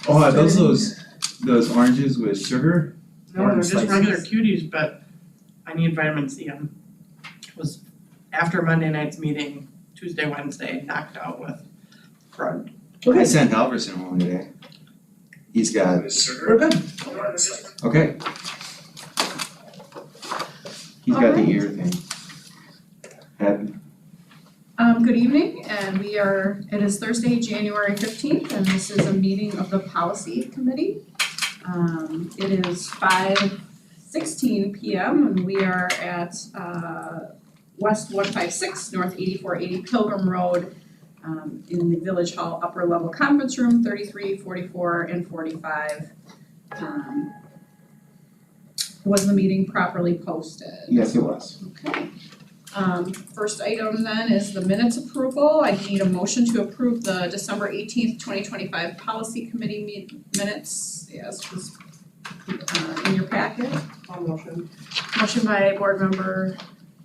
Oh, are those oranges with sugar? No, they're just Spices. regular cuties, but I need vitamin C. I was after Monday night's meeting, Tuesday, Wednesday, knocked out with crud. I sent Halverson home today. He's got, We're good. okay. He's got the ear thing. Had, Good evening, and it is Thursday, January 15th, and this is a meeting of the Policy Committee. It is 5:16 PM, and we are at West 156, North 8480 Pilgrim Road, in the Village Hall Upper Level Conference Room, 33, 44, and 45. Was the meeting properly posted? yes, it was. Okay. First item then is the minutes approval. I need a motion to approve the December 18th, 2025 Policy Committee minutes as was in your packet. All motion. Motion by Board Member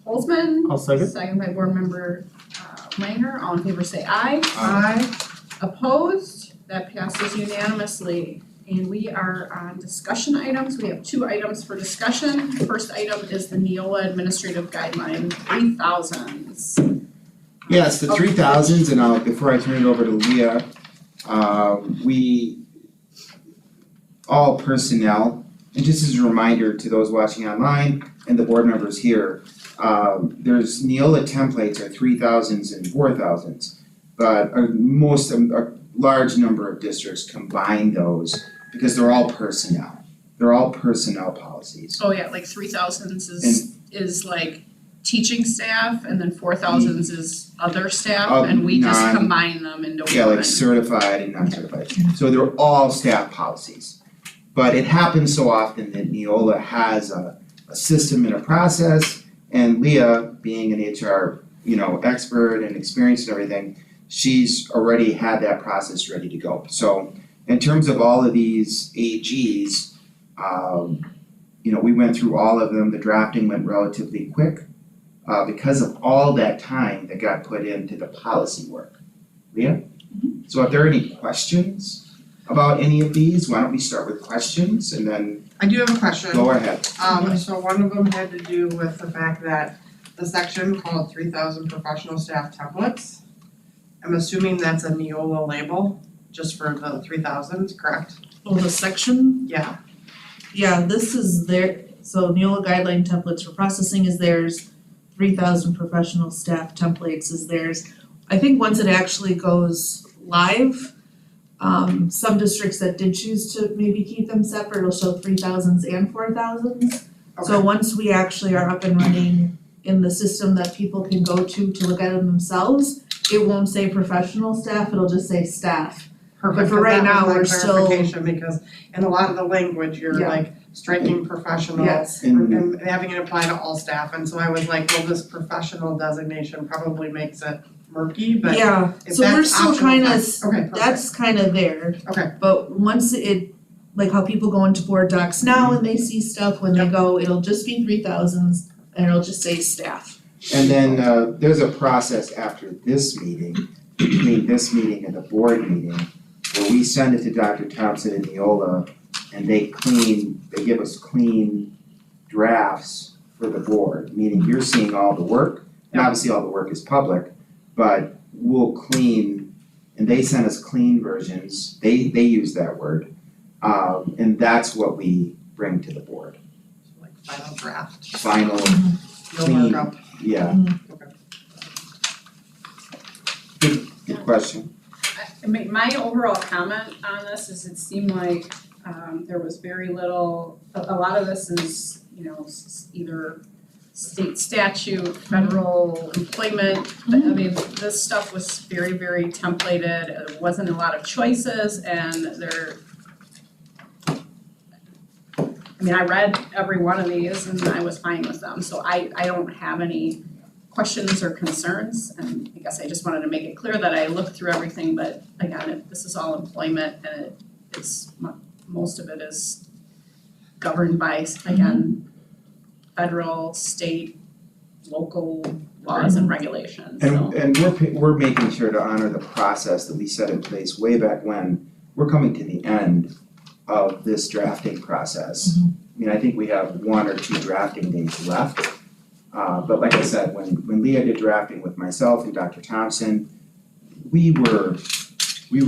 Holzman. I'll second. Second by Board Member Langer. All in favor say aye. Aye. Opposed? That passes unanimously. And we are on discussion items. We have 2 items for discussion. The first item is the Neola Administrative Guideline 3000s. Yes, the 3000s, and before I turn it over to Leah, we, all personnel, and just as a reminder to those watching online and the board members here, there's Neola templates are 3000s and 4000s, but a large number of districts combine those because they're all personnel. They're all personnel policies. Oh yeah, like 3000s is like teaching staff, and then 4000s is other staff, and we just combine them into one. Yeah, like certified and non-certified. So they're all staff policies. But it happens so often that Neola has a system and a process, and Leah, being an HR, expert and experienced and everything, she's already had that process ready to go. So in terms of all of these AGs, we went through all of them. The drafting went relatively quick because of all that time that got put into the policy work. Leah? So if there are any questions about any of these, why don't we start with questions and then I do have a question. go ahead. So one of them had to do with the fact that the section called 3000 professional staff templates. I'm assuming that's a Neola label, just for the 3000s, correct? Oh, the section? Yeah. Yeah, this is so Neola guideline templates for processing is theirs, 3000 professional staff templates is theirs. I think once it actually goes live, some districts that did choose to maybe keep them separate, it'll show 3000s and 4000s. So Okay. once we actually are up and running in the system that people can go to look at them themselves, it won't say professional staff, it'll just say staff. Perfect, for 'cause right that now, was my we're still- clarification, because in a lot of the language, you're Yeah. like striking professional Yes. and having it apply to all staff, and so I was like, well, this professional designation probably makes it murky, but Yeah, if so we're that's still optional, kinda, that's- okay, perfect. that's kinda there. Okay. But once it, like how people go into board docs now and they see stuff, when they go, it'll just be 3000s and it'll just say staff. And then there's a process after this meeting, between this meeting and the board meeting, where we send it to Dr. Thompson and Neola, and they give us clean drafts for the board, meaning you're seeing all the work, and obviously all the work is public, but we'll clean, and they send us clean versions, they use that word, and that's what we bring to the board. Like final draft, Final, no Clean. markup. yeah. Okay. Good question. My overall comment on this is it seemed like there was very little, a lot of this is, either state statute, federal employment, but I mean, this stuff was very, very templated, there wasn't a lot of choices, and I read every one of these and I was fine with them, so I don't have any questions or concerns, and I guess I just wanted to make it clear that I looked through everything, but again, this is all employment, and it's, most of it is governed by, again, federal, state, local laws and regulations, so. And we're making sure to honor the process that we set in place way back when we're coming to the end of this drafting process. I mean, I think we have 1 or 2 drafting days left. But like I said, when Leah did drafting with myself and Dr. Thompson, we were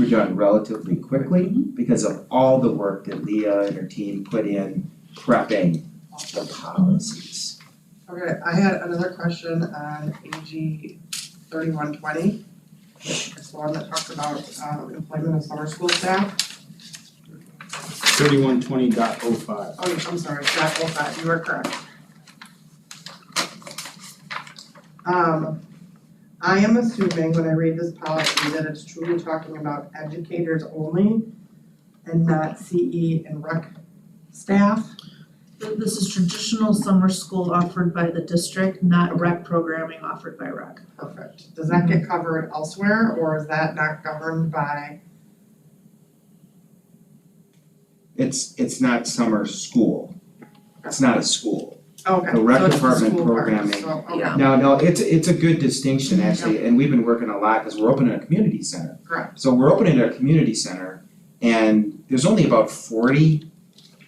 done relatively quickly because of all the work that Leah and her team put in prepping the policies. Okay, I had another question on AG 3120. It's the one that talks about employment of summer school staff. 3120.05. Oh, I'm sorry, not 05, you are correct. I am assuming when I read this policy that it's truly talking about educators only and not CE and rec staff. This is traditional summer school offered by the district, not rec programming offered by rec. Perfect. Does that get covered elsewhere or is that not governed by? It's not summer school. It's not a school. Okay, The rec so it's the department school part, programming. so, okay, Yeah. No, it's a good distinction actually, and we've been working a lot because we're opening a community center. correct. So we're opening a community center and there's only about 40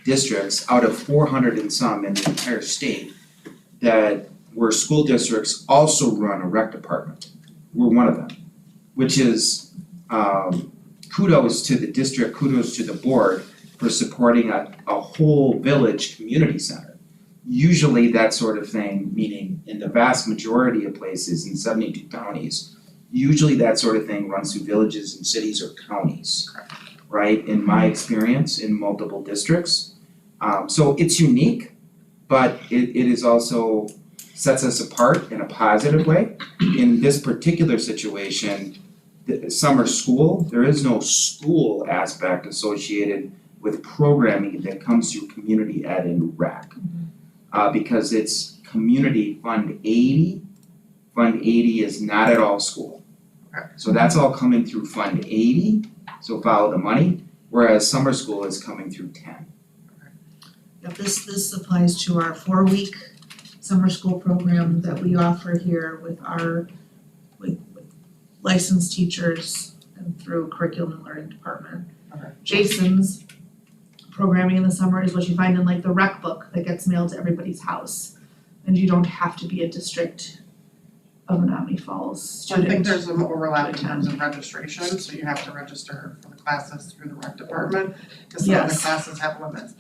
districts out of 400 and some in the entire state that where school districts also run a rec department. We're one of them, which is kudos to the district, kudos to the board for supporting a whole village community center. Usually that sort of thing, meaning in the vast majority of places in 72 counties, usually that sort of thing runs through villages and cities or counties, right? In my experience, in multiple districts. So it's unique, but it is also sets us apart in a positive way. In this particular situation, the summer school, there is no school aspect associated with programming that comes through community ed and rec. Because it's community fund 80. Fund 80 is not at all school. So that's all coming through fund 80, so follow the money, whereas summer school is coming through 10. Yeah, this applies to our 4-week summer school program that we offer here with our with licensed teachers and through curriculum and learning department. Okay. Jason's programming in the summer is what you find in like the rec book that gets mailed to everybody's house. And you don't have to be a district of Menominee Falls So I student. think there's some overlap in terms of registration, so you have to register for the classes through the rec department, because some of the Yes. classes have limits.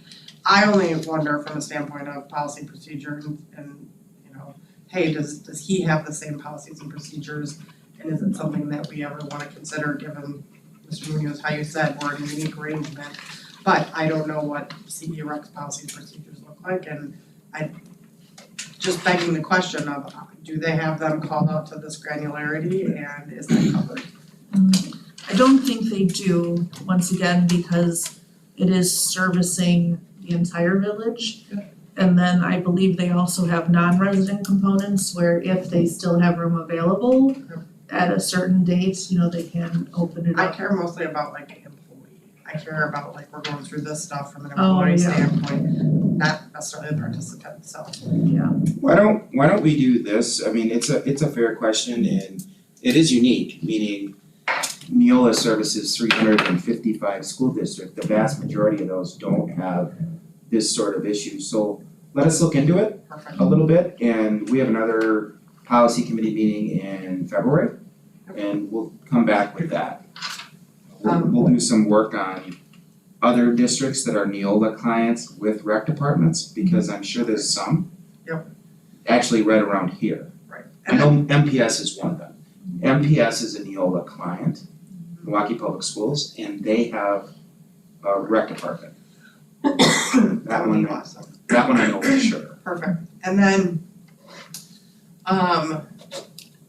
I only wonder from the standpoint of policy procedure and, you know, hey, does he have the same policies and procedures? And is it something that we ever wanna consider, given, Mr. Munoz, how you said, we're in a unique arrangement? But I don't know what CE Rec's policy and procedures look like, and I, just begging the question of, do they have them called out to this granularity, and is that covered? I don't think they do, once again, because it is servicing the entire village. Yeah. And then I believe they also have non-resident components where if they still have room available at a certain date, you know, they can open it I up. care mostly about like employee, I care about like we're going through this stuff from an Oh, employee yeah. standpoint, not necessarily the participant, so. Why don't we do this? I mean, it's a fair question and it is unique, meaning Neola services 355 school districts. The vast majority of those don't have this sort of issue. So let us look into it Perfect. a little bit, and we have another policy committee meeting in February, and we'll come back with that. We'll do some work on other districts that are Neola clients with rec departments, because I'm sure there's some. Yep. Actually right around here. Right. I And then, know MPS is one of them. MPS is a Neola client, Milwaukee Public Schools, and they have a rec department. that would be one- awesome. That one I know for sure. Perfect, and then,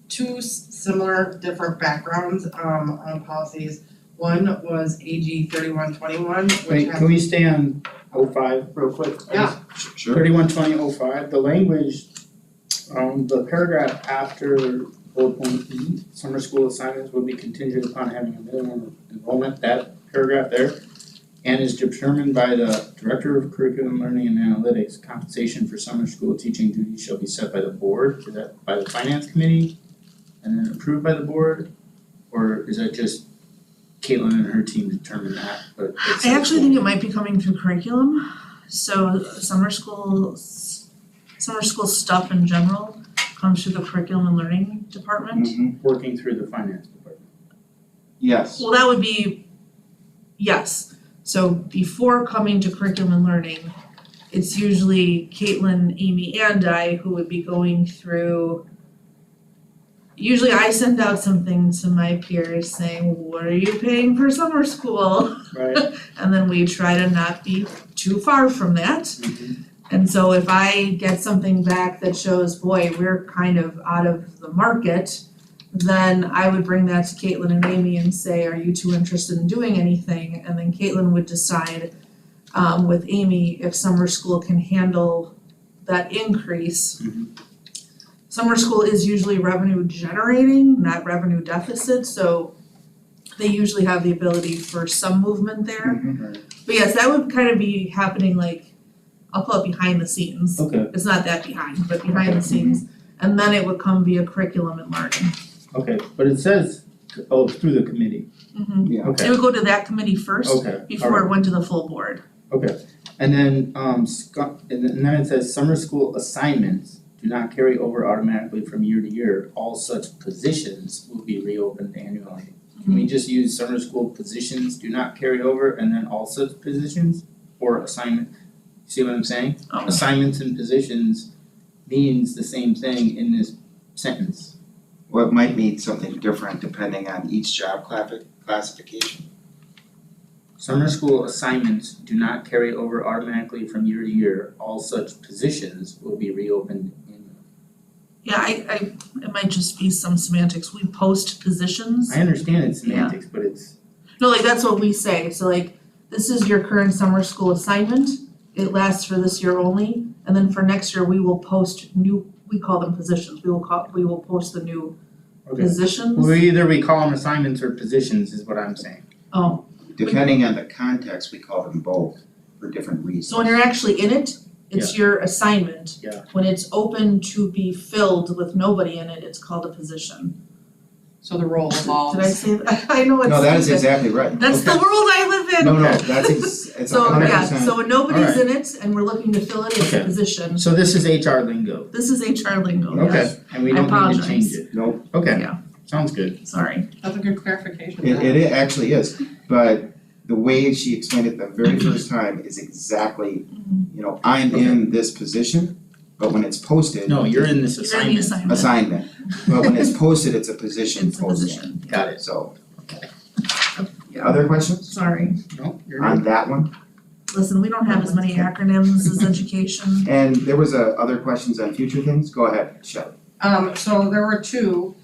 two similar different backgrounds, on policies. One was AG 3121, which Wait, has. can we stay on 05 real quick? Yeah. Sure. 3120.05, the language, the paragraph after bullet point E, summer school assignments will be contingent upon having a minimum enrollment, that paragraph there. And is determined by the Director of Curriculum Learning and Analytics, compensation for summer school teaching duties shall be set by the board, is that by the finance committee? And then approved by the board, or is that just Caitlin and her team determine that, but it's. I actually think it might be coming through curriculum, so summer school stuff in general comes through the curriculum and learning department. Mhm. Working through the finance department. Yes, Well, that would be, yes, so before coming to curriculum and learning, it's usually Caitlin, Amy, and I who would be going through. Usually I send out something to my peers saying, what are you paying for summer school? Right. And then we try to not be too far from that. Mm-hmm. And so if I get something back that shows, boy, we're kind of out of the market, then I would bring that to Caitlin and Amy and say, are you two interested in doing anything? And then Caitlin would decide with Amy if summer school can handle that increase. Mhm. Summer school is usually revenue generating, not revenue deficit, so they usually have the ability for some movement there. Mhm. But yes, that would kind of be happening like, I'll call it behind the scenes. Okay, It's not that behind, but behind the scenes. And then it would come via curriculum and learning. okay, but it says, oh, through the committee, yeah. It okay, would go to that committee first okay, before alright, it went to the full board. okay. And then, and then it says, summer school assignments do not carry over automatically from year to year. All such positions will be reopened annually. Can we just use summer school positions do not carry over and then all such positions or assignment? See what I'm saying? Oh. Assignments and positions means the same thing in this sentence. Well, it might mean something different depending on each job classification. Summer school assignments do not carry over automatically from year to year. All such positions will be reopened annually. Yeah, it might just be some semantics. We post positions. I understand it's semantics, but it's, No, like that's what we say. So like, this is your current summer school assignment. It lasts for this year only. And then for next year, we will post new, we call them positions. We will post the new okay. positions. Well, either we call them assignments or positions is what I'm saying. Oh, Depending on the context, we call them both for different reasons. so when you're actually in it, it's your assignment. Yeah. When it's open to be filled with nobody in it, it's called a position. So the role evolves. Did I say that? I know it's. No, that is stupid. exactly right. That's the Okay. world I live in. No, that's it's So, 100%. yeah, so when nobody's in it and we're looking to fill it, it's a Okay. position. So this is HR lingo. This is HR lingo, yes. Okay, and we I don't need to apologize. change it. Nope, Okay, Yeah. sounds good. Sorry. That's a good clarification. it actually is, but the way she explained it the very first time is exactly, I'm in this position, but when it's posted, No, you're in this You're in the assignment. assignment. assignment, but when it's posted, it's a position It's a posting. position. Got it. So, Yeah. other questions Sorry. No, you're on good. that one? Listen, we don't have as many acronyms as education. And there was other questions on future things, go ahead, Shelley. So there were two,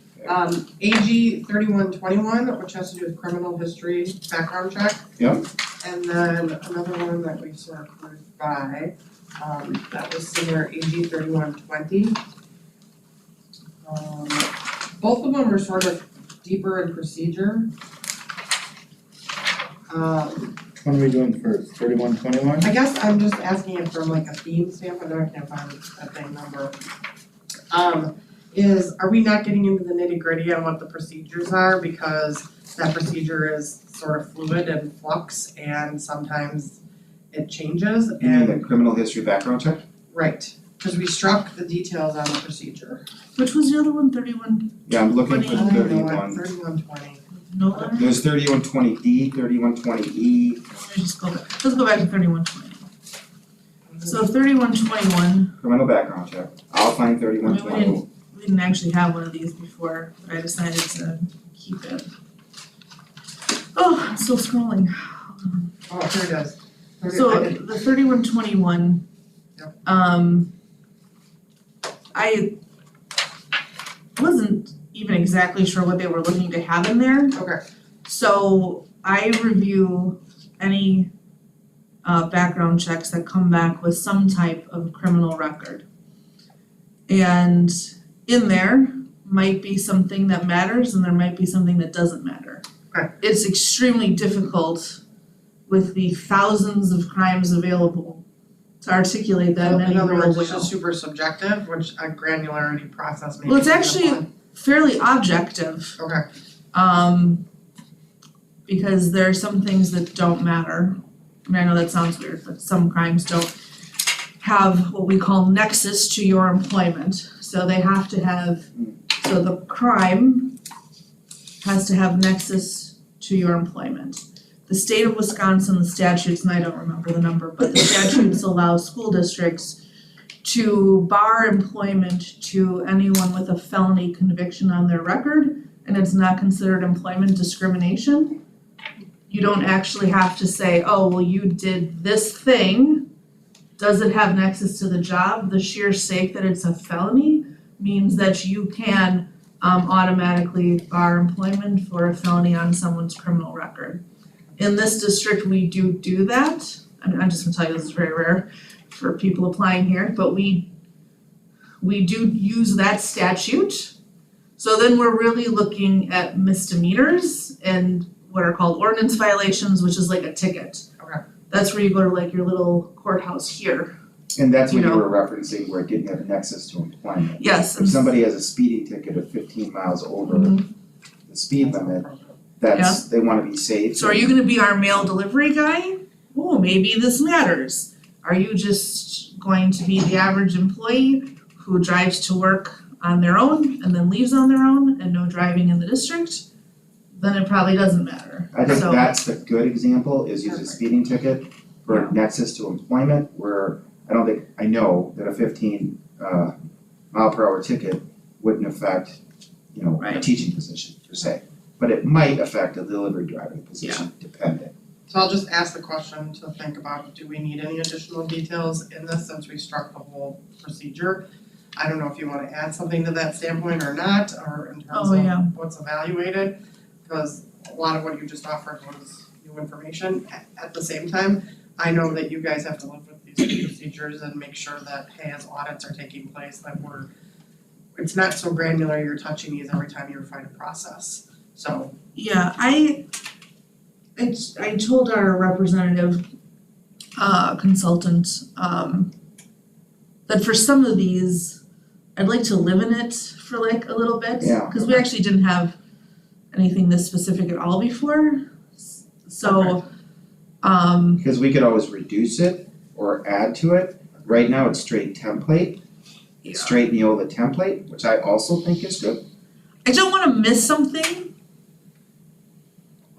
AG 3121, which has to do with criminal history background check. Yep. And then another one that we sort of cruised by, that was senior AG 3120. Both of them are sort of deeper in procedure. Which one are we doing first? 3121? I guess I'm just asking it from like a theme standpoint, I can't find that thing number. Are we not getting into the nitty gritty on what the procedures are, because that procedure is sort of fluid and flux and sometimes it changes You mean and, the criminal history background check? right, cause we struck the details on the procedure. Which was the other one, 31? Yeah, I'm looking for I I don't know what, 31. 3120. No, There's 3120D, 3120E, let me just go back. Let's go back to 3120. So 3121, criminal background check. I'll find I mean, 3120. we didn't actually have one of these before, but I decided to keep it. Oh, I'm still scrolling. Oh, here it is. So I did- the 3121. Yep. I wasn't even exactly sure what they were looking to have in there. Okay, So I review any background checks that come back with some type of criminal record. And in there might be something that matters and there might be something that doesn't matter. Okay. It's extremely difficult with the thousands of crimes available to articulate that in any in other real words, way. it's just super subjective, which a granularity process maybe. Well, it's can actually apply. fairly objective. Okay, because there are some things that don't matter. I mean, I know that sounds weird, but some crimes don't have what we call nexus to your employment. So they have to have, so the crime has to have nexus to your employment. The state of Wisconsin, the statutes, and I don't remember the number, but the statutes allow school districts to bar employment to anyone with a felony conviction on their record, and it's not considered employment discrimination. You don't actually have to say, oh, well, you did this thing. Does it have nexus to the job? The sheer sake that it's a felony means that you can automatically bar employment for a felony on someone's criminal record. In this district, we do that. I'm just gonna tell you, this is very rare for people applying here, but we do use that statute. So then we're really looking at misdemeanors and what are called ordinance violations, which is like a ticket. Okay. That's where you go to like your little courthouse here. And that's what You you know. were referencing, where it didn't have nexus to employment. Yes. If somebody has a speeding ticket of 15 miles over Mhm. the speed limit, that's, they wanna be safe. So are you gonna be our mail delivery guy? Oh, maybe this matters. Are you just going to be the average employee who drives to work on their own and then leaves on their own and no driving in the district? Then it probably doesn't matter. I think So- that's the good example, is use a speeding ticket for nexus to employment, where I know that a 15 mile per hour ticket wouldn't affect, a Right. teaching position per se. But it might affect a delivery driving position, depending. So I'll just ask the question to think about, do we need any additional details in this since we struck the whole procedure? I don't know if you wanna add something to that standpoint or not, or in terms Oh, yeah. of what's evaluated. Cause a lot of what you just offered was new information. At the same time, I know that you guys have to live with these procedures and make sure that, hey, as audits are taking place, that it's not so granular, you're touching these every time you refine a process. So, Yeah, I told our representative consultant that for some of these, I'd like to live in it for like a little bit. Yeah. Cause we actually didn't have anything this specific at all before. So, Because we could always reduce it or add to it. Right now, it's straight template, it's straight Neola template, which I also think is good. I don't wanna miss something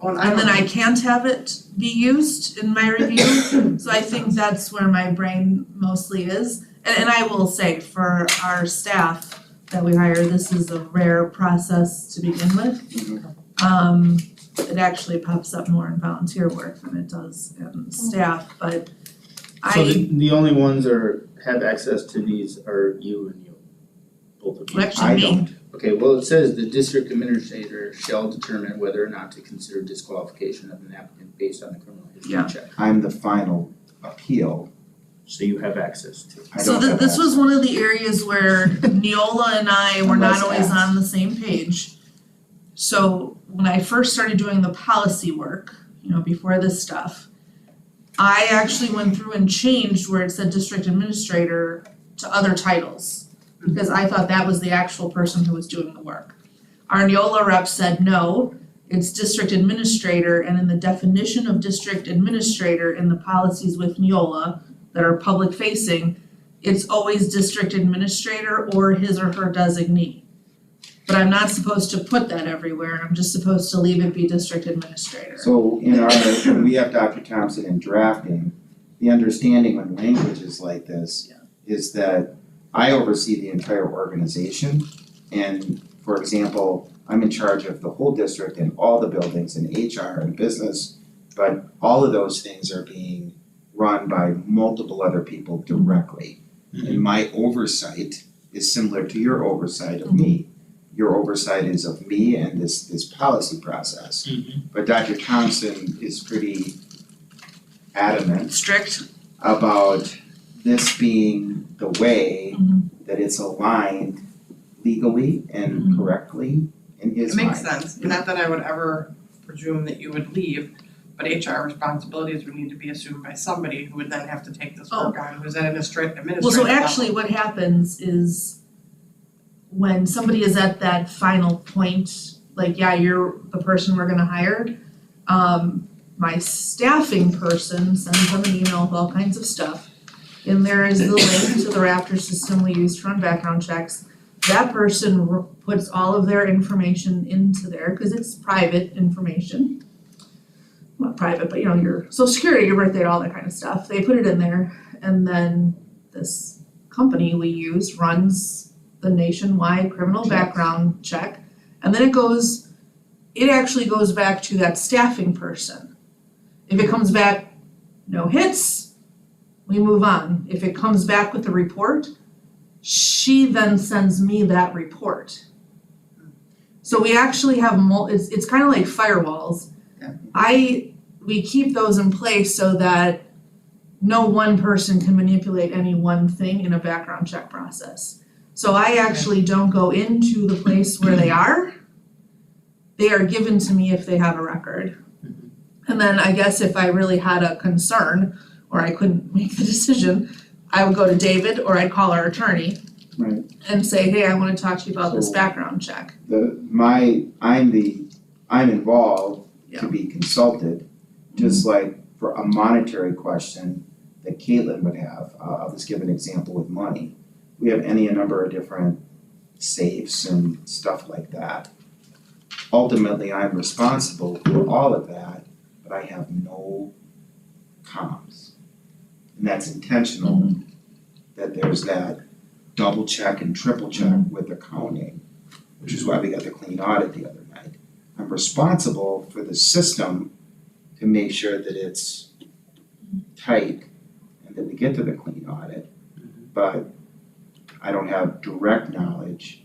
and and then I can't have it be used in my review. So I think that's where my brain mostly is. And I will say, for our staff that we hire, this is a rare process to begin with. It actually pops up more in volunteer work than it does in staff, but So the only ones have access to these are you and you, both of you. actually I me. don't. Okay, well, it says the district administrator shall determine whether or not to consider disqualification of an applicant based on the criminal history Yeah. check. I'm the final appeal. So you have access to it. I So don't have this was access. one of the areas where Neola and I were not Unless always asked. on the same page. So when I first started doing the policy work, before this stuff, I actually went through and changed where it said district administrator to other titles. Because I thought that was the actual person who was doing the work. Our Neola rep said, no, it's district administrator, and in the definition of district administrator in the policies with Neola that are public facing, it's always district administrator or his or her designee. But I'm not supposed to put that everywhere, and I'm just supposed to leave it be district administrator. So when we have Dr. Thompson in drafting, the understanding when language is like this is that I oversee the entire organization. And for example, I'm in charge of the whole district and all the buildings and HR and business, but all of those things are being run by multiple other people directly. And my oversight is similar to your oversight of me. Your oversight is of me and this policy process. But Dr. Thompson is pretty adamant Strict. about this being the way that it's aligned legally and correctly in his It mind. makes sense, not that I would ever presume that you would leave, but HR responsibilities would need to be assumed by somebody who would then have to take this work on, who's at administrative level. Well, so actually what happens is when somebody is at that final point, like, yeah, you're the person we're gonna hire, My staffing person sends them an email with all kinds of stuff. And there is the link to the Raptor system we use to run background checks. That person puts all of their information into there, cause it's private information. Not private, but your social security, your birthday, all that kind of stuff, they put it in there, and then this company we use runs the nationwide criminal background check, and then it actually goes back to that staffing person. If it comes back no hits, we move on. If it comes back with a report, she then sends me that report. So we actually have it's kind of like firewalls. Yeah. We keep those in place so that no one person can manipulate any one thing in a background check process. So I actually don't go into the place where they are. They are given to me if they have a record. And then I guess if I really had a concern or I couldn't make the decision, I would go to David or I'd call our attorney. Right. And say, hey, I wanna talk to you about this So- background check. I'm involved to Yeah. be consulted, just like for a monetary question that Caitlin would have. I'll just give an example with money. We have a number of different safes and stuff like that. Ultimately, I'm responsible for all of that, but I have no comms. And that's intentional, that there's that double check and triple check with accounting, which is why we got the clean audit the other night. I'm responsible for the system to make sure that it's tight and that we get to the clean audit, but I don't have direct knowledge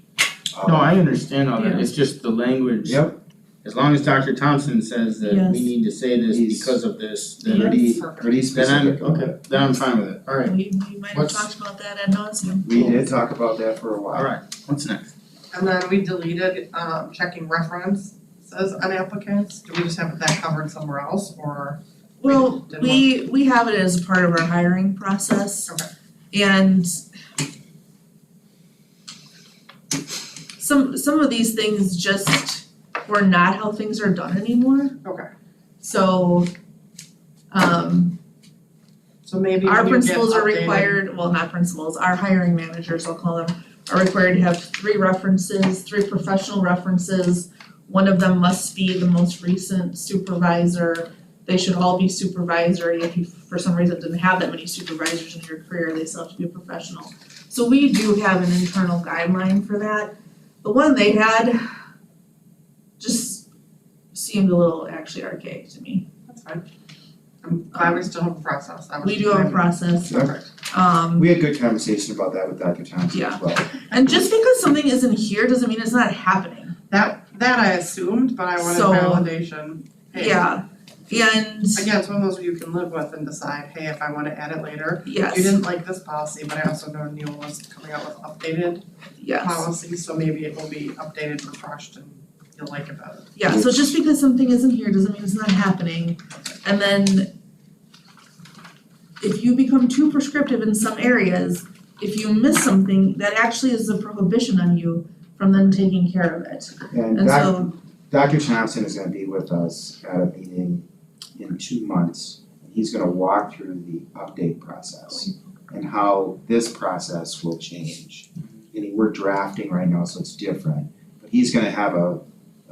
of. No, I understand all that, Yeah. it's just the language. Yep, As long as Dr. Thompson says that Yes. we need to say this He's- because of this, then pretty then I'm, specific about okay, it. then I'm fine with it, alright, We might have What's- talked about that ad nauseam. We did talk about that for a while. alright, what's next? And then we deleted checking references on applicants. Do we just have that covered somewhere else or? Well, didn't we have it as a part of our hiring process. Okay. And some of these things just were not how things are done anymore. Okay. So So maybe our when you get principals are updated- required, well, not principals, our hiring managers, I'll call them, are required to have 3 references, 3 professional references. One of them must be the most recent supervisor. They should all be supervisory. If you, for some reason, didn't have that many supervisors in your career, they still have to be a professional. So we do have an internal guideline for that. The one they had just seemed a little actually archaic to me. That's fine. I'm glad we still have a process. That was We do have a fine. process. Perfect. We had good conversation about that with Dr. Thompson Yeah. as well. And just because something isn't here doesn't mean it's not happening. That I assumed, but I wanted So- validation. Hey, Yeah, and Again, it's one of those you can live with and decide, hey, if I wanna add it later. yes, You didn't like this policy, but I also know Neola's coming out with updated yes, policies, so maybe it will be updated, refreshed, and you'll like it better. yeah, so just because something isn't here doesn't mean it's not happening. And then if you become too prescriptive in some areas, if you miss something, that actually is a prohibition on you from then taking care of it. And And so, Dr. Thompson is gonna be with us at a meeting in 2 months. He's gonna walk through the update process and how this process will change. And we're drafting right now, so it's different, but he's gonna have a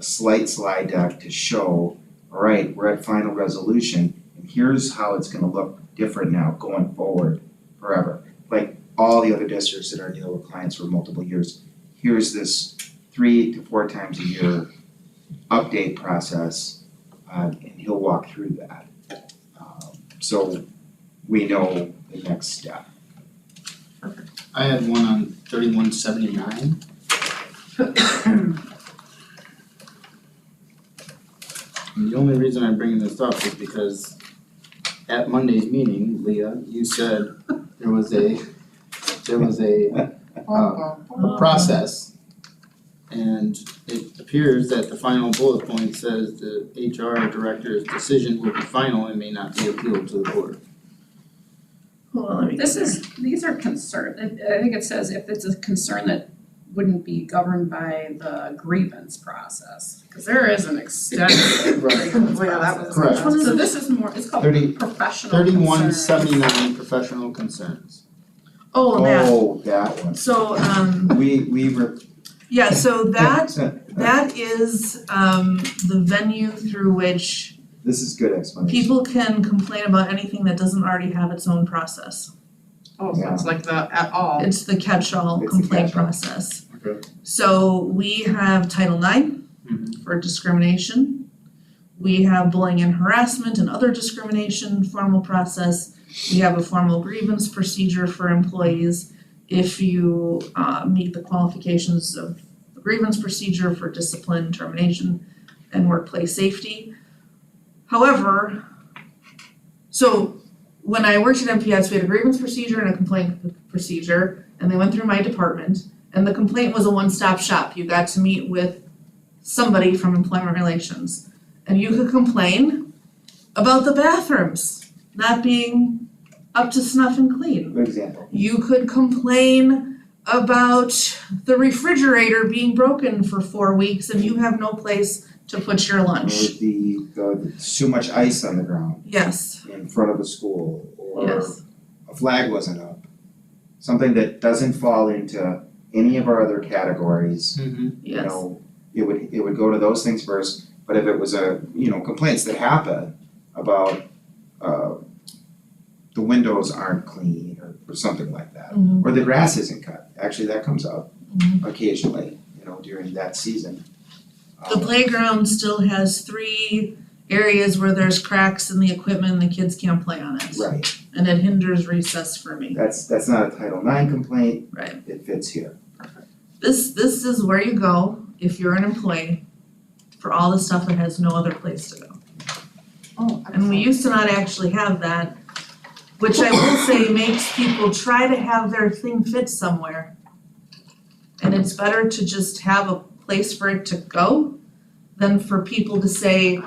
slight slide deck to show, all right, we're at final resolution, and here's how it's gonna look different now going forward forever. Like all the other districts that are Neola clients for multiple years, here's this 3 to 4 times a year update process, and he'll walk through that. So we know the next step. I had one on 3179. And the only reason I'm bringing this up is because at Monday's meeting, Leah, you said there was a process. And it appears that the final bullet point says the HR director's decision will be final and may not be appealed to the board. hold on, let me. These are concern, I think it says if it's a concern that wouldn't be governed by the grievance process, cause there is an extensive Right. grievance Well, yeah, that was- process. Correct. Which one is So it? this is more, it's called 30 professional 3179 professional concerns. Oh, that, Oh, that one. so, We were. yeah, so that is, the venue through which This is good explanation. people can complain about anything that doesn't already have its own process. Oh, so it's like the at all. It's the catch-all It's the complaint catch-all. process. Okay. So we have Title IX for discrimination. We have bullying and harassment and other discrimination formal process. We have a formal grievance procedure for employees if you meet the qualifications of the grievance procedure for discipline, termination, and workplace safety. However, so when I worked at MPS, we had a grievance procedure and a complaint procedure, and they went through my department. And the complaint was a one-stop shop. You got to meet with somebody from employment relations. And you could complain about the bathrooms not being up to snuff and clean. Good example. You could complain about the refrigerator being broken for 4 weeks and you have no place to put your Or lunch. there's too much ice on the ground Yes, in front of a school, or yes, a flag wasn't up. Something that doesn't fall into any of our other categories, Mm-hmm. you yes. know, it would go to those things first. But if it was complaints that happen about, the windows aren't clean or something like that, Mhm, or the grass isn't cut, actually that comes up mhm. occasionally, during that season. The playground still has 3 areas where there's cracks in the equipment and the kids can't play on it. Right, And it hinders recess for me. that's not a Title IX complaint. Right. It fits here. This is where you go if you're an employee for all the stuff that has no other place to go. Oh, And we used to not actually have that, which I will say makes people try to have their thing fit somewhere. And it's better to just have a place for it to go than for people to say,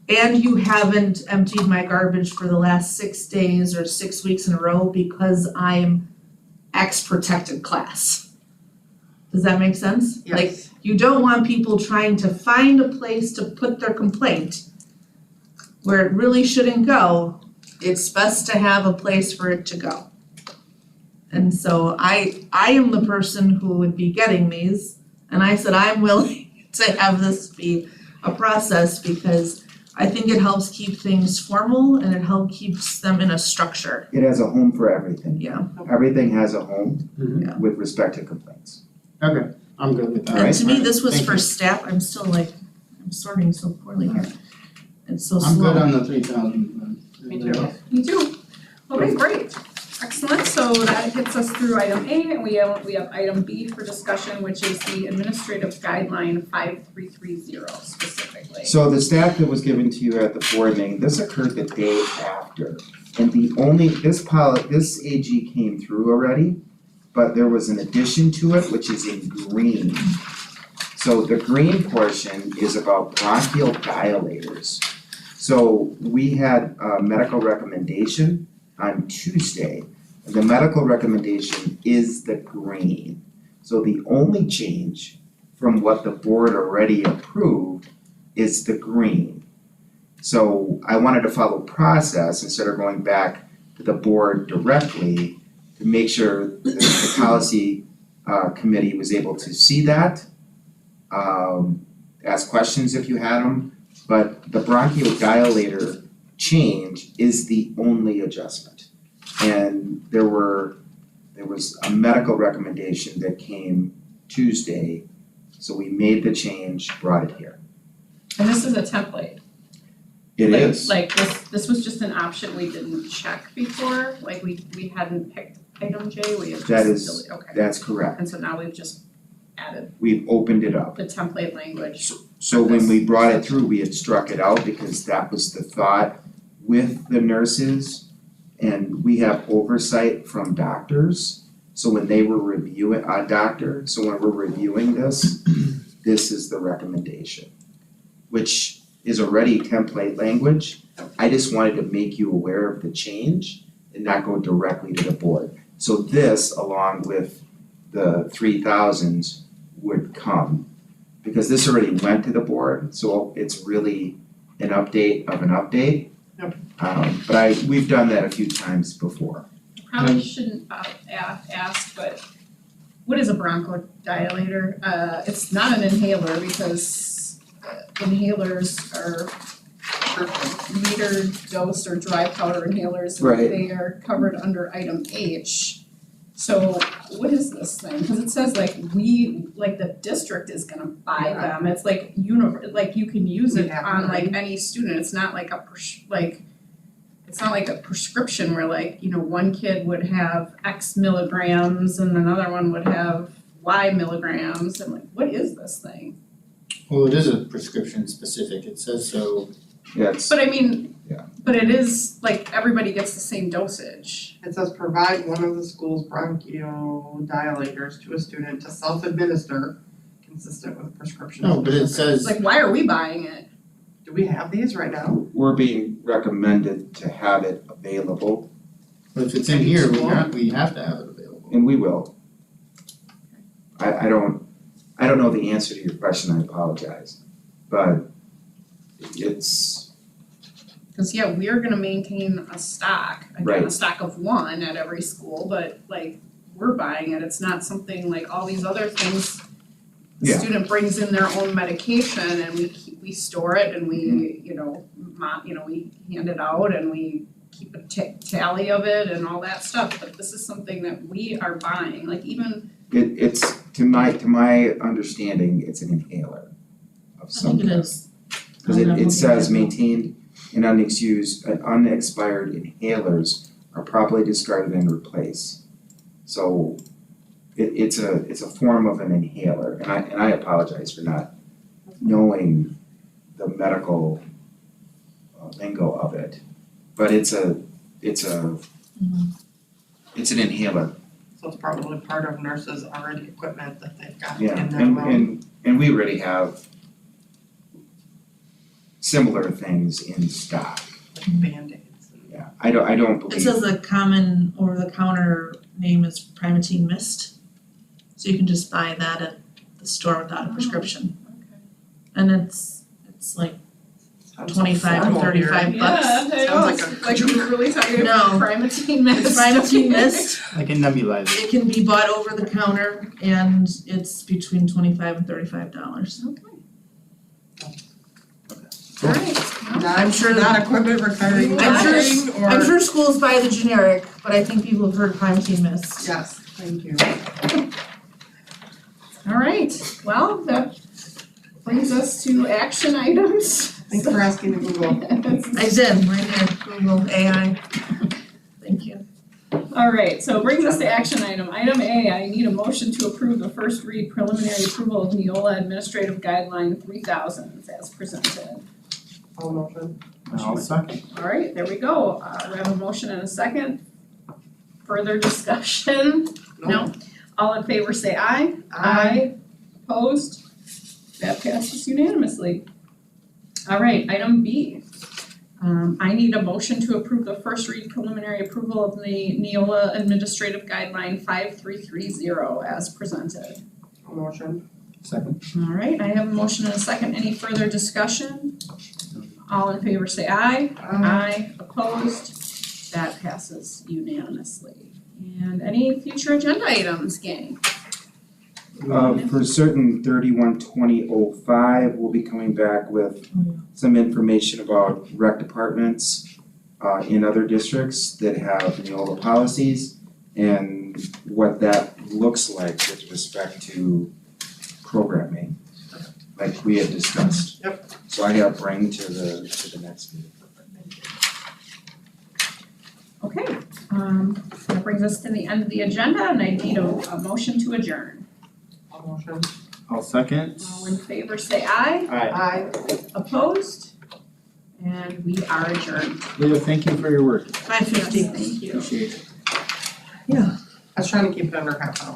and you haven't emptied my garbage for the last 6 days or 6 weeks in a row because I'm X protected class. Does that make sense? Like, Yes. you don't want people trying to find a place to put their complaint where it really shouldn't go. It's best to have a place for it to go. And so I am the person who would be getting these, and I said I'm willing to have this be a process because I think it helps keep things formal and it helps keeps them in a structure. It has a home for everything. Yeah. Everything has a home Mhm. with respect to complaints. Okay, I'm good with that. And to me, Alright, this was thank for you. staff, I'm still like, I'm sorting so poorly here. It's so I'm slow. good on the 3,000. Me too. Me too. Okay, great. Excellent. So that gets us through item A, and we have item B for discussion, which is the administrative guideline 5330 specifically. So the staff that was given to you at the board meeting, this occurred the day after. And this AG came through already, but there was an addition to it, which is in green. So the green portion is about bronchial dilators. So we had a medical recommendation on Tuesday, and the medical recommendation is the green. So the only change from what the board already approved is the green. So I wanted to follow process instead of going back to the board directly to make sure that the policy committee was able to see that, ask questions if you had them, but the bronchodilator change is the only adjustment. And there was a medical recommendation that came Tuesday, so we made the change, brought it here. And this is a template. It Like- is. Like this was just an option we didn't check before, like we hadn't picked item J, we had just That is- deleted- okay. That's correct. And so now we've just added We've opened it up. the template language. So when we brought it through, we had struck it out because that was the thought with the nurses. And we have oversight from doctors. So when they were reviewing, so when we're reviewing this, this is the recommendation, which is already template language. I just wanted to make you aware of the change and not go directly to the board. So this, along with the 3,000s would come. Because this already went to the board, so it's really an update of an update. Yep. But we've done that a few times before. Probably shouldn't ask, but what is a bronchodilator? It's not an inhaler because inhalers are metered dose or dry powder inhalers. Right. They are covered under item H. So what is this thing? Cause it says like the district is gonna buy Yeah. them. It's like like you can use We it have on like one. any student. It's not like it's not like a prescription where like, one kid would have X milligrams and another one would have Y milligrams. I'm like, what is this thing? Well, it is a prescription specific, it says so. Yeah, it's, But I mean, Yeah. but it is like everybody gets the same dosage. It says provide one of the school's bronchodilators to a student to self-administer consistent with prescriptions. No, but it says, Like, why are we buying it? Do we have these right now? we're being recommended to have it available, but if it's in here, we have to have it available. and we will. I don't know the answer to your question, I apologize, but it's, Cause yeah, we are gonna maintain a stock, again, a Right. stock of one at every school, but like, we're buying it, it's not something like all these other things. The Yeah. student brings in their own medication and we store it and we, we hand it out and we keep a tally of it and all that stuff, but this is something that we are buying, like even, it's, to my understanding, it's an inhaler of I some think it kind. is. Cause it says maintained and unexpired inhalers are properly discarded and replaced. So it's a form of an inhaler, and I apologize for not knowing the medical lingo of it. But it's an inhaler, So it's probably part of nurses' already equipment that they've got yeah, in their room. and we already have similar things in stock, Like Band-Aids. yeah, I don't It believe. says the common over-the-counter name is Primatene Mist. So you can just buy that at the store without a prescription. And it's like Sounds so 25 to formal here. 35 bucks. yeah, I know, Sounds it's like a like you're really talking about No. Primatene Mist. It's Primatene Mist. Like a nebulizer. It can be bought over the counter and it's between $25 and $35. Okay. Alright, well, I'm sure Not equipment requiring monitoring or. I'm sure schools buy the generic, but I think people have heard Primatene Mist. Yes, thank you. alright, well, that brings us to action items. Thanks for asking the Google. I did, right here, Google AI. Thank you. Alright, so it brings us to action item. Item A, I need a motion to approve the first read preliminary approval of Neola Administrative Guideline 3000 as presented. All motion. I'll second. Alright, there we go. We have a motion and a second. Further discussion? No? All in favor say aye. Aye. Opposed? That passes unanimously. Alright, item B. I need a motion to approve the first read preliminary approval of the Neola Administrative Guideline 5330 as presented. All motion. Second. Alright, I have a motion and a second. Any further discussion? All in favor say aye. Aye. Opposed? That passes unanimously. And any future agenda items, gang? For certain 312005, we'll be coming back with some information about rec departments in other districts that have Neola policies and what that looks like with respect to programming, like we had discussed. Yep. So I gotta bring to the next meeting. Okay, that brings us to the end of the agenda and I need a motion to adjourn. All motion. I'll second. All in favor say aye. Aye. Aye. Opposed? And we are adjourned. Leah, thank you for your work. 5:50. Thank you. Appreciate it. Yeah. I was trying to keep it under half an hour.